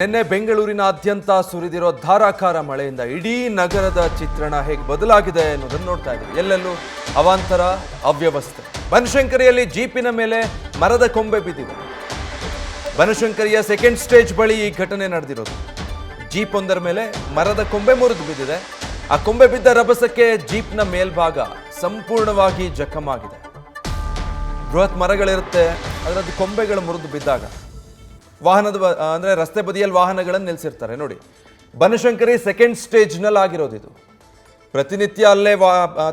ನಿನ್ನೆ ಬೆಂಗಳೂರಿನಾದ್ಯಂತ ಸುರಿದಿರೋ ಧಾರಾಕಾರ ಮಳೆಯಿಂದ ಇಡೀ ನಗರದ ಚಿತ್ರಣ ಹೇಗೆ ಬದಲಾಗಿದೆ ಅನ್ನೋದನ್ನು ನೋಡ್ತಾ ಇದ್ದೀವಿ. ಎಲ್ಲೆಲ್ಲೂ ಅವಾಂತರ, ಅವ್ಯವಸ್ಥೆ. ಬನಶಂಕರಿಯಲ್ಲಿ ಜೀಪಿನ ಮೇಲೆ ಮರದ ಕೊಂಬೆ ಬಿದ್ದಿದೆ. ಬನಶಂಕರಿಯ ಸೆಕೆಂಡ್ ಸ್ಟೇಜ್ ಬಳಿ ಈ ಘಟನೆ ನಡೆದಿರೋದು. ಜೀಪ್ ಒಂದರ ಮೇಲೆ ಮರದ ಕೊಂಬೆ ಮುರಿದು ಬಿದ್ದಿದೆ. ಆ ಕೊಂಬೆ ಬಿದ್ದ ರಭಸಕ್ಕೆ ಜೀಪ್ನ ಮೇಲ್ಭಾಗ ಸಂಪೂರ್ಣವಾಗಿ ಜಖಮಾಗಿದೆ. ಬೃಹತ್ ಮರಗಳಿರುತ್ತೆ, ಅದರದ್ದು ಕೊಂಬೆಗಳು ಮುರಿದು ಬಿದ್ದಾಗ ವಾಹನದ ಅಂದರೆ ರಸ್ತೆ ಬದಿಯಲ್ಲಿ ವಾಹನಗಳನ್ನು ನಿಲ್ಲಿಸಿರ್ತಾರೆ ನೋಡಿ. ಬನಶಂಕರಿ ಸೆಕೆಂಡ್ ಸ್ಟೇಜ್ನಲ್ಲಿ ಆಗಿರೋದು ಇದು. ಪ್ರತಿನಿತ್ಯ ಅಲ್ಲೇ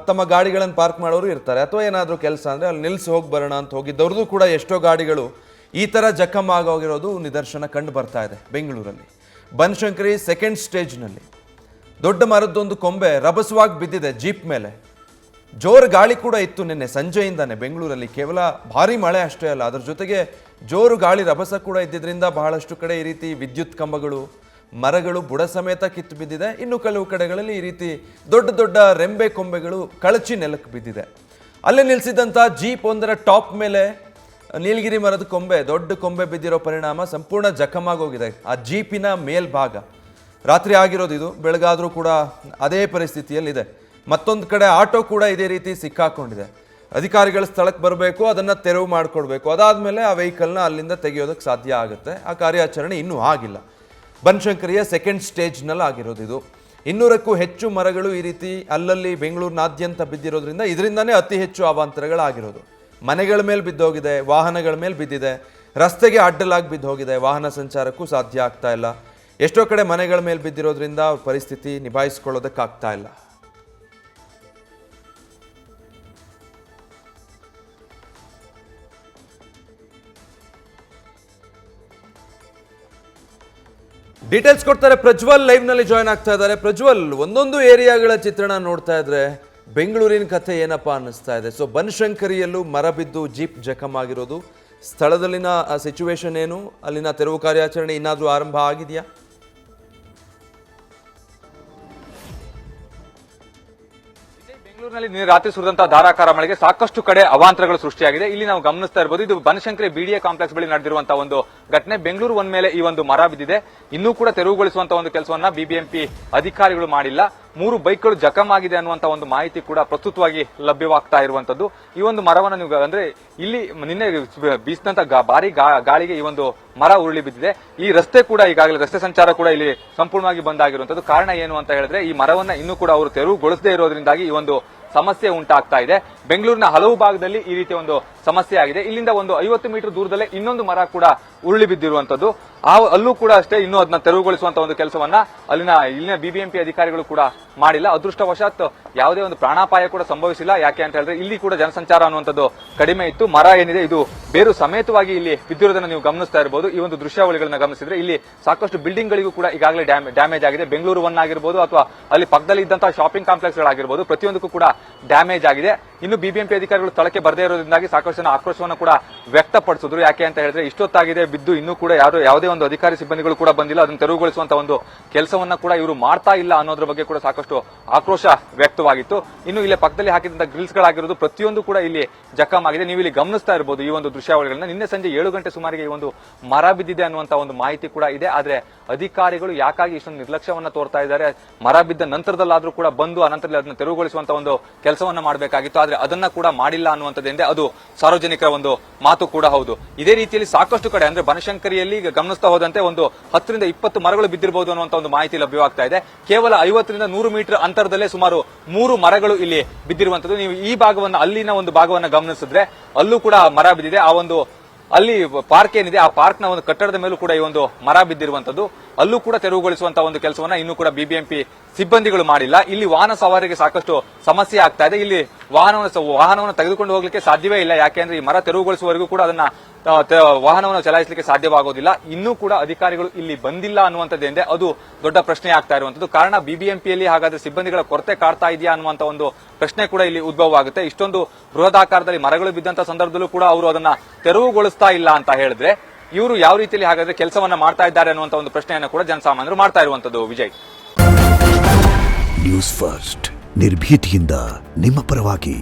ತಮ್ಮ ಗಾಡಿಗಳನ್ನು ಪಾರ್ಕ್ ಮಾಡೋರು ಇರ್ತಾರೆ, ಅಥವಾ ಏನಾದರೂ ಕೆಲಸ ಅಂದರೆ ಅಲ್ಲಿ ನಿಲ್ಲಿಸಿ ಹೋಗಿ ಬರೋಣ ಅಂತ ಹೋಗಿದ್ದವ್ರದ್ದು ಕೂಡ ಎಷ್ಟೋ ಗಾಡಿಗಳು ಈ ಥರ ಜಖಮ್ ಆಗೋಗಿರೋದು ನಿದರ್ಶನ ಕಂಡು ಬರ್ತಾ ಇದೆ ಬೆಂಗಳೂರಲ್ಲಿ. ಬನಶಂಕರಿ ಸೆಕೆಂಡ್ ಸ್ಟೇಜ್ನಲ್ಲಿ ದೊಡ್ಡ ಮರದ್ದೊಂದು ಕೊಂಬೆ ರಭಸವಾಗಿ ಬಿದ್ದಿದೆ ಜೀಪ್ ಮೇಲೆ. ಜೋರು ಗಾಳಿ ಕೂಡ ಇತ್ತು ನಿನ್ನೆ ಸಂಜೆಯಿಂದಾನೆ ಬೆಂಗಳೂರಲ್ಲಿ. ಕೇವಲ ಭಾರಿ ಮಳೆ ಅಷ್ಟೇ ಅಲ್ಲ, ಅದರ ಜೊತೆಗೆ ಜೋರು ಗಾಳಿ ರಭಸ ಕೂಡ ಇದ್ದಿದ್ದರಿಂದ ಬಹಳಷ್ಟು ಕಡೆ ಈ ರೀತಿ ವಿದ್ಯುತ್ ಕಂಬಗಳು, ಮರಗಳು ಬುಡ ಸಮೇತ ಕಿತ್ತು ಬಿದ್ದಿದೆ. ಇನ್ನು ಕೆಲವು ಕಡೆಗಳಲ್ಲಿ ಈ ರೀತಿ ದೊಡ್ಡ ದೊಡ್ಡ ರೆಂಬೆ ಕೊಂಬೆಗಳು ಕಳಚಿ ನೆಲಕ್ಕೆ ಬಿದ್ದಿದೆ. ಅಲ್ಲೇ ನಿಲ್ಲಿಸಿದಂಥ ಜೀಪ್ ಒಂದರ ಟಾಪ್ ಮೇಲೆ ನೀಲಗಿರಿ ಮರದ ಕೊಂಬೆ, ದೊಡ್ಡ ಕೊಂಬೆ ಬಿದ್ದಿರೋ ಪರಿಣಾಮ ಸಂಪೂರ್ಣ ಜಖಮಾಗೋಗಿದೆ ಆ ಜೀಪಿನ ಮೇಲ್ಭಾಗ. ರಾತ್ರಿ ಆಗಿರೋದು ಇದು, ಬೆಳಗಾದರೂ ಕೂಡ ಅದೇ ಪರಿಸ್ಥಿತಿಯಲ್ಲಿದೆ. ಮತ್ತೊಂದು ಕಡೆ ಆಟೋ ಕೂಡ ಇದೇ ರೀತಿ ಸಿಕ್ಕಾಕೊಂಡಿದೆ. ಅಧಿಕಾರಿಗಳು ಸ್ಥಳಕ್ಕೆ ಬರಬೇಕು, ಅದನ್ನು ತೆರವು ಮಾಡಿಕೊಡ್ಬೇಕು. ಅದಾದಮೇಲೆ ಆ ವೆಹಿಕಲ್ನ ಅಲ್ಲಿಂದ ತೆಗೆಯೋದಕ್ಕೆ ಸಾಧ್ಯ ಆಗುತ್ತೆ. ಆ ಕಾರ್ಯಾಚರಣೆ ಇನ್ನೂ ಆಗಿಲ್ಲ. ಬನಶಂಕರಿಯ ಸೆಕೆಂಡ್ ಸ್ಟೇಜ್ನಲ್ಲಿ ಆಗಿರೋದು ಇದು. 200ಕ್ಕೂ ಹೆಚ್ಚು ಮರಗಳು ಈ ರೀತಿ ಅಲ್ಲಲ್ಲಿ ಬೆಂಗಳೂರಿನಾದ್ಯಂತ ಬಿದ್ದಿರೋದ್ರಿಂದ ಇದರಿಂದನೇ ಅತಿ ಹೆಚ್ಚು ಅವಾಂತರಗಳಾಗಿರೋದು. ಮನೆಗಳ ಮೇಲೆ ಬಿದ್ದೋಗಿದೆ, ವಾಹನಗಳ ಮೇಲೆ ಬಿದ್ದಿದೆ, ರಸ್ತೆಗೆ ಅಡ್ಡಲಾಗಿ ಬಿದ್ದು ಹೋಗಿದೆ, ವಾಹನ ಸಂಚಾರಕ್ಕೂ ಸಾಧ್ಯ ಆಗ್ತಾ ಇಲ್ಲ. ಎಷ್ಟೋ ಕಡೆ ಮನೆಗಳ ಮೇಲೆ ಬಿದ್ದಿರೋದ್ರಿಂದ ಅವ್ರ ಪರಿಸ್ಥಿತಿ ನಿಭಾಯಿಸ್ಕೊಳ್ಳೋದಕ್ಕಾಗ್ತಾ ಇಲ್ಲ. ಡೀಟೇಲ್ಸ್ ಕೊಡ್ತಾರೆ ಪ್ರಜ್ವಲ್, ಲೈವ್ನಲ್ಲಿ ಜಾಯ್ನ್ ಆಗ್ತಾ ಇದ್ದಾರೆ. ಪ್ರಜ್ವಲ್, ಒಂದೊಂದು ಏರಿಯಾಗಳ ಚಿತ್ರಣ ನೋಡ್ತಾ ಇದ್ರೆ ಬೆಂಗಳೂರಿನ ಕಥೆ ಏನಪ್ಪಾ ಅನ್ನಿಸ್ತಾ ಇದೆ. ಸೊ ಬನಶಂಕರಿಯಲ್ಲೂ ಮರ ಬಿದ್ದು ಜೀಪ್ ಜಖಮ್ ಆಗಿರೋದು, ಸ್ಥಳದಲ್ಲಿನ ಸಿಚುವೇಶನ್ ಏನು, ಅಲ್ಲಿನ ತೆರವು ಕಾರ್ಯಾಚರಣೆ ಇನ್ನಾದರೂ ಆರಂಭ ಆಗಿದೆಯಾ? ಬೆಂಗಳೂರಿನಲ್ಲಿ ರಾತ್ರಿ ಸುರಿದಂತಹ ಧಾರಾಕಾರ ಮಳೆಗೆ ಸಾಕಷ್ಟು ಕಡೆ ಅವಾಂತರಗಳು ಸೃಷ್ಟಿಯಾಗಿದೆ. ಇಲ್ಲಿ ನಾವು ಗಮನಿಸ್ತಾ ಇರಬಹುದು, ಇದು ಬನಶಂಕರಿ ಬಿಡಿಎ ಕಾಂಪ್ಲೆಕ್ಸ್ ಬಳಿ ನಡೆದಿರುವಂತಹ ಒಂದು ಘಟನೆ. ಬೆಂಗಳೂರು ಒಂದ್ ಮೇಲೆ ಈ ಒಂದು ಮರ ಬಿದ್ದಿದೆ. ಇನ್ನೂ ಕೂಡ ತೆರವುಗೊಳಿಸುವಂತಹ ಒಂದು ಕೆಲಸವನ್ನ ಬಿಬಿಎಂಪಿ ಅಧಿಕಾರಿಗಳು ಮಾಡಿಲ್ಲ. 3 ಬೈಕ್ಗಳು ಜಖಮ್ ಆಗಿದೆ ಅನ್ನುವಂತ ಒಂದು ಮಾಹಿತಿ ಕೂಡ ಪ್ರಸ್ತುತವಾಗಿ ಲಭ್ಯವಾಗ್ತಾ ಇರುವಂತದ್ದು. ಈ ಒಂದು ಮರವನ್ನು ನೀವು ಅಂದ್ರೆ ಇಲ್ಲಿ ನಿನ್ನೆ ಬೀಸಿದಂತ ಭಾರಿ ಗಾಳಿಗೆ ಈ ಒಂದು ಮರ ಉರುಳಿ ಬಿದ್ದಿದೆ. ಈ ರಸ್ತೆ ಕೂಡ ಈಗಾಗಲೇ ರಸ್ತೆ ಸಂಚಾರ ಕೂಡ ಇಲ್ಲಿ ಸಂಪೂರ್ಣವಾಗಿ ಬಂದ್ ಆಗಿರುವಂತದ್ದು. ಕಾರಣ ಏನು ಅಂತ ಹೇಳಿದ್ರೆ ಈ ಮರವನ್ನ ಇನ್ನೂ ಕೂಡ ಅವರು ತೆರವುಗೊಳಿಸದೇ ಇರೋದ್ರಿಂದಾಗಿ ಈ ಒಂದು ಸಮಸ್ಯೆ ಉಂಟಾಗ್ತಾ ಇದೆ. ಬೆಂಗಳೂರಿನ ಹಲವು ಭಾಗದಲ್ಲಿ ಈ ರೀತಿಯ ಒಂದು ಸಮಸ್ಯೆ ಆಗಿದೆ. ಇಲ್ಲಿಂದ ಒಂದು 50 ಮೀಟರ್ ದೂರದಲ್ಲೇ ಇನ್ನೊಂದು ಮರ ಕೂಡ ಉರುಳಿ ಬಿದ್ದಿರುವಂತದ್ದು. ಅಲ್ಲೂ ಕೂಡ ಅಷ್ಟೇ ಇನ್ನೂ ಅದನ್ನ ತೆರವುಗೊಳಿಸುವಂತ ಒಂದು ಕೆಲಸವನ್ನ ಇಲ್ಲಿನ ಬಿಬಿಎಂಪಿ ಅಧಿಕಾರಿಗಳು ಕೂಡ ಮಾಡಿಲ್ಲ. ಅದೃಷ್ಟವಶಾತ್ ಯಾವುದೇ ಒಂದು ಪ್ರಾಣಾಪಾಯ ಕೂಡ ಸಂಭವಿಸಿಲ್ಲ. ಯಾಕೆ ಅಂತ ಹೇಳಿದ್ರೆ ಇಲ್ಲಿ ಕೂಡ ಜನಸಂಚಾರ ಅನ್ನುವಂಥದ್ದು ಕಡಿಮೆ ಇತ್ತು. ಮರ ಏನಿದೆ ಇದು ಬೇರು ಸಮೇತವಾಗಿ ಇಲ್ಲಿ ಬಿದ್ದಿರೋದನ್ನ ನೀವು ಗಮನಿಸ್ತಾ ಇರಬಹುದು. ಈ ಒಂದು ದೃಶ್ಯಾವಳಿಗಳನ್ನ ಗಮನಿಸಿದ್ರೆ ಇಲ್ಲಿ ಸಾಕಷ್ಟು ಬಿಲ್ಡಿಂಗ್ ಗಳಿಗೂ ಕೂಡ ಈಗಾಗಲೇ ಡ್ಯಾಮೇಜ್ ಆಗಿದೆ. ಬೆಂಗಳೂರು ಒನ್ ಆಗಿರ್ಬೋದು ಅಥವಾ ಅಲ್ಲಿ ಪಕ್ಕದಲ್ಲಿ ಇದ್ದಂತಹ ಶಾಪಿಂಗ್ ಕಾಂಪ್ಲೆಕ್ಸ್ ಗಳಾಗಿರ್ಬೋದು, ಪ್ರತಿಯೊಂದಕ್ಕೂ ಕೂಡ ಡ್ಯಾಮೇಜ್ ಆಗಿದೆ. ಇನ್ನು ಬಿಬಿಎಂಪಿ ಅಧಿಕಾರಿಗಳು ಸ್ಥಳಕ್ಕೆ ಬರದೇ ಇರೋದ್ರಿಂದಾಗಿ ಸಾಕಷ್ಟು ಜನ ಆಕ್ರೋಶವನ್ನು ಕೂಡ ವ್ಯಕ್ತಪಡಿಸಿದ್ರು. ಯಾಕೆ ಅಂತ ಹೇಳಿದ್ರೆ ಇಷ್ಟೊತ್ತಾಗಿದೆ ಬಿದ್ದು ಇನ್ನೂ ಕೂಡ ಯಾವುದೇ ಒಂದು ಅಧಿಕಾರಿ ಸಿಬ್ಬಂದಿಗಳು ಕೂಡ ಬಂದಿಲ್ಲ, ಅದನ್ನು ತೆರವುಗೊಳಿಸುವಂತ ಒಂದು ಕೆಲಸವನ್ನ ಕೂಡ ಇವರು ಮಾಡ್ತಾ ಇಲ್ಲ ಅನ್ನೋದ್ರ ಬಗ್ಗೆ ಕೂಡ ಸಾಕಷ್ಟು ಆಕ್ರೋಶ ವ್ಯಕ್ತವಾಗಿತ್ತು. ಇನ್ನು ಇಲ್ಲಿ ಪಕ್ಕದಲ್ಲಿ ಹಾಕಿದಂತ ಗ್ರಿಲ್ಸ್ ಗಳಾಗಿರೋದು ಪ್ರತಿಯೊಂದು ಕೂಡ ಇಲ್ಲಿ ಜಖಮ್ ಆಗಿದೆ. ನೀವು ಇಲ್ಲಿ ಗಮನಿಸ್ತಾ ಇರಬಹುದು ಈ ಒಂದು ದೃಶ್ಯಾವಳಿಗಳನ್ನ. ನಿನ್ನೆ ಸಂಜೆ 7 ಗಂಟೆ ಸುಮಾರಿಗೆ ಈ ಒಂದು ಮರ ಬಿದ್ದಿದೆ ಅನ್ನುವಂತ ಒಂದು ಮಾಹಿತಿ ಕೂಡ ಇದೆ. ಆದ್ರೆ ಅಧಿಕಾರಿಗಳು ಯಾಕಾಗಿ ಇಷ್ಟೊಂದು ನಿರ್ಲಕ್ಷ್ಯವನ್ನ ತೋರ್ತಾ ಇದ್ದಾರೆ? ಮರ ಬಿದ್ದ ನಂತರದಲ್ಲಾದ್ರೂ ಕೂಡ ಬಂದು ಅನಂತರದಲ್ಲಿ ಅದನ್ನು ತೆರವುಗೊಳಿಸುವಂತ ಒಂದು ಕೆಲಸವನ್ನ ಮಾಡಬೇಕಾಗಿತ್ತು. ಆದ್ರೆ ಅದನ್ನ ಕೂಡ ಮಾಡಿಲ್ಲ ಅನ್ನುವಂಥದ್ದೇ ಅದು ಸಾರ್ವಜನಿಕರ ಒಂದು ಮಾತು ಕೂಡ ಹೌದು. ಇದೇ ರೀತಿಯಲ್ಲಿ ಸಾಕಷ್ಟು ಕಡೆ ಅಂದ್ರೆ ಬನಶಂಕರಿಯಲ್ಲಿ ಗಮನಿಸ್ತಾ ಹೋದಂತೆ ಒಂದು 10 ರಿಂದ 20 ಮರಗಳು ಬಿದ್ದಿರಬಹುದು ಅನ್ನುವಂತ ಒಂದು ಮಾಹಿತಿ ಲಭ್ಯವಾಗ್ತಾ ಇದೆ. ಕೇವಲ 50 ರಿಂದ 100 ಮೀಟರ್ ಅಂತರದಲ್ಲೇ ಸುಮಾರು 3 ಮರಗಳು ಇಲ್ಲಿ ಬಿದ್ದಿರುವಂತದ್ದು. ನೀವು ಈ ಭಾಗವನ್ನ ಅಲ್ಲಿನ ಒಂದು ಭಾಗವನ್ನ ಗಮನಿಸಿದ್ರೆ ಅಲ್ಲೂ ಕೂಡ ಮರ ಬಿದ್ದಿದೆ. ಆ ಒಂದು ಅಲ್ಲಿ ಪಾರ್ಕ್ ಏನಿದೆ ಆ ಪಾರ್ಕ್ ನ ಒಂದು ಕಟ್ಟಡದ ಮೇಲೂ ಕೂಡ ಈ ಒಂದು ಮರ ಬಿದ್ದಿರುವಂತದ್ದು. ಅಲ್ಲೂ ಕೂಡ ತೆರವುಗೊಳಿಸುವಂತಹ ಒಂದು ಕೆಲಸವನ್ನ ಇನ್ನೂ ಕೂಡ ಬಿಬಿಎಂಪಿ ಸಿಬ್ಬಂದಿಗಳು ಮಾಡಿಲ್ಲ. ಇಲ್ಲಿ ವಾಹನ ಸವಾರಿಗೆ ಸಾಕಷ್ಟು ಸಮಸ್ಯೆ ಆಗ್ತಾ ಇದೆ. ಇಲ್ಲಿ ವಾಹನವನ್ನು ತೆಗೆದುಕೊಂಡು ಹೋಗ್ಲಿಕ್ಕೆ ಸಾಧ್ಯವೇ ಇಲ್ಲ. ಯಾಕೆ ಅಂದ್ರೆ ಈ ಮರ ತೆರವುಗೊಳಿಸುವವರೆಗೂ ಕೂಡ ಅದನ್ನ ವಾಹನವನ್ನು ಚಲಾಯಿಸಲಿಕ್ಕೆ ಸಾಧ್ಯವಾಗೋದಿಲ್ಲ. ಇನ್ನೂ ಕೂಡ ಅಧಿಕಾರಿಗಳು ಇಲ್ಲಿ ಬಂದಿಲ್ಲ ಅನ್ನುವಂಥದ್ದೇ ಅದು ದೊಡ್ಡ ಪ್ರಶ್ನೆ ಆಗ್ತಾ ಇರುವಂತದ್ದು. ಕಾರಣ ಬಿಬಿಎಂಪಿಯಲ್ಲಿ ಹಾಗಾದ್ರೆ ಸಿಬ್ಬಂದಿಗಳ ಕೊರತೆ ಕಾಡ್ತಾ ಇದೆಯಾ ಅನ್ನುವಂತ ಒಂದು ಪ್ರಶ್ನೆ ಕೂಡ ಇಲ್ಲಿ ಉದ್ಭವ ಆಗುತ್ತೆ. ಇಷ್ಟೊಂದು ಬೃಹದಾಕಾರದಲ್ಲಿ ಮರಗಳು ಬಿದ್ದಂತ ಸಂದರ್ಭದಲ್ಲೂ ಕೂಡ ಅವರು ಅದನ್ನ ತೆರವುಗೊಳಿಸ್ತಾ ಇಲ್ಲ ಅಂತ ಹೇಳಿದ್ರೆ ಇವರು ಯಾವ ರೀತಿಯಲ್ಲಿ ಹಾಗಾದ್ರೆ ಕೆಲಸವನ್ನ ಮಾಡ್ತಾ ಇದ್ದಾರೆ ಅನ್ನುವಂತ ಒಂದು ಪ್ರಶ್ನೆಯನ್ನು ಕೂಡ ಜನಸಾಮಾನ್ಯರು ಮಾಡ್ತಾ ಇರುವಂತದ್ದು. ವಿಜಯ್, ನ್ಯೂಸ್ ಫಸ್ಟ್ ನಿರ್ಭೀತಿಯಿಂದ ನಿಮ್ಮ ಪರವಾಗಿ.